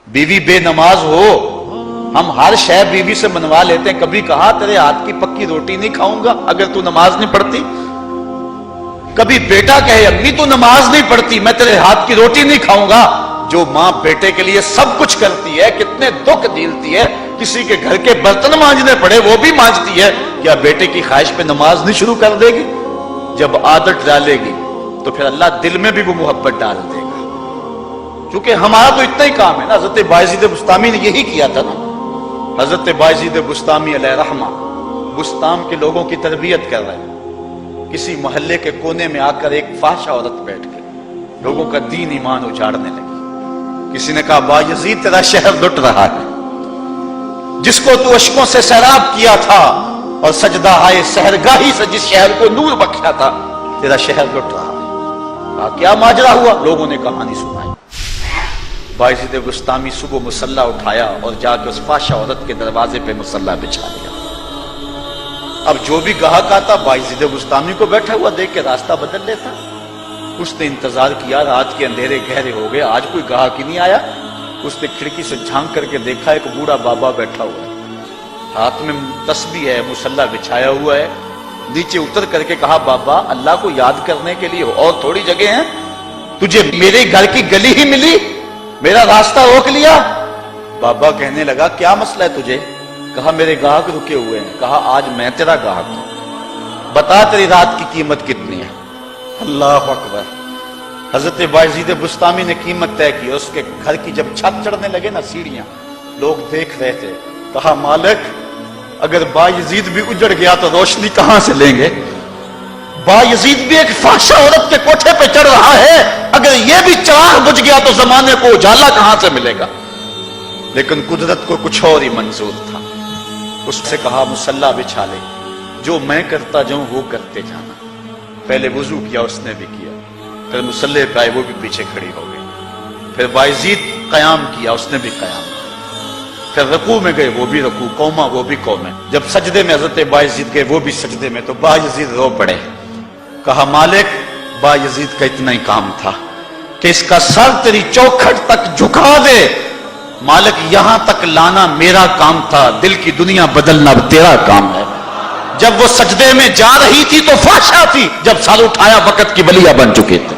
बीवी बेनमाज हो, हम हर शय बीवी से मनवा लेते हैं। कभी कहा तेरे हाथ की पक्की रोटी नहीं खाऊंगा अगर तू नमाज नहीं पढ़ती? कभी बेटा कहे अम्मी तू नमाज नहीं पढ़ती, मैं तेरे हाथ की रोटी नहीं खाऊंगा। जो माँ बेटे के लिए सब कुछ करती है, कितने दुख झेलती है, किसी के घर के बर्तन मांजने पड़े वो भी मांजती है, क्या बेटे की ख्वाहिश पे नमाज नहीं शुरू कर देगी? जब आदत डालेगी तो फिर अल्लाह दिल में भी वो मोहब्बत डाल देगा। क्योंकि हमारा तो इतना ही काम है ना। हजरत बायजीद बुस्तामी ने यही किया था ना। हजरत बायजीद बुस्तामी अलैहि रहमा बुस्ताम के लोगों की तरबियत कर रहे हैं। किसी मोहल्ले के कोने में आकर एक फाहिशा औरत बैठ के लोगों का दीन ईमान उजाड़ने लगी। किसी ने कहा बायजीद तेरा शहर लुट रहा है, जिसको तू अश्कों से सैराब किया था और सजदा हाय सहरगाही से जिस शहर को नूर बख्शा था, तेरा शहर लुट रहा है। कहा क्या माजरा हुआ? लोगों ने कहानी सुनाई। बायजीद बुस्तामी सुबह मुसल्ला उठाया और जाकर उस फाहिशा औरत के दरवाजे पे मुसल्ला बिछा दिया। अब जो भी गाहक आता बायजीद बुस्तामी को बैठा हुआ देख के रास्ता बदल लेता। उसने इंतजार किया, रात के अंधेरे गहरे हो गए, आज कोई गाहक ही नहीं आया। उसने खिड़की से झांक करके देखा एक बूढ़ा बाबा बैठा हुआ है, हाथ में तस्बीह है, मुसल्ला बिछाया हुआ है। नीचे उतर करके कहा बाबा अल्लाह को याद करने के लिए और थोड़ी जगह है? तुझे मेरे घर की गली ही मिली, मेरा रास्ता रोक लिया। बाबा कहने लगा क्या मसला है तुझे? कहा मेरे गाहक रुके हुए हैं। कहा आज मैं तेरा गाहक हूं, बता तेरी रात की कीमत कितनी है? अल्लाह अकबर। हजरत बायजीद बुस्तामी ने कीमत तय की। उसके घर की जब छत चढ़ने लगे ना सीढ़ियां, लोग देख रहे थे। कहा मालिक अगर बायजीद भी उजड़ गया तो रोशनी कहां से लेंगे? बायजीद भी एक फाहिशा औरत के कोठे पे चढ़ रहा है, अगर यह भी चिराग बुझ गया तो जमाने को उजाला कहां से मिलेगा? लेकिन कुदरत को कुछ और ही मंजूर था। उससे कहा मुसल्ला बिछा ले, जो मैं करता जाऊं वो करते जाना। पहले वुजू किया, उसने भी किया, फिर मुसल्ले पे आए, वो भी पीछे खड़ी हो गई। फिर बायजीद कयाम किया, उसने भी कयाम किया। फिर रकू में गए, वो भी रकू, कौमा वो भी कौमे। जब सजदे में हजरत बायजीद गए, वो भी सजदे में, तो बायजीद रो पड़े। कहा मालिक बायजीद का इतना ही काम था कि इसका सर तेरी चौखट तक झुका दे। मालिक यहां तक लाना मेरा काम था, दिल की दुनिया बदलना तेरा काम है। जब वो सजदे में जा रही थी तो फाहिशा थी, जब सर उठाया वक़्त की बलिया बन चुके थे।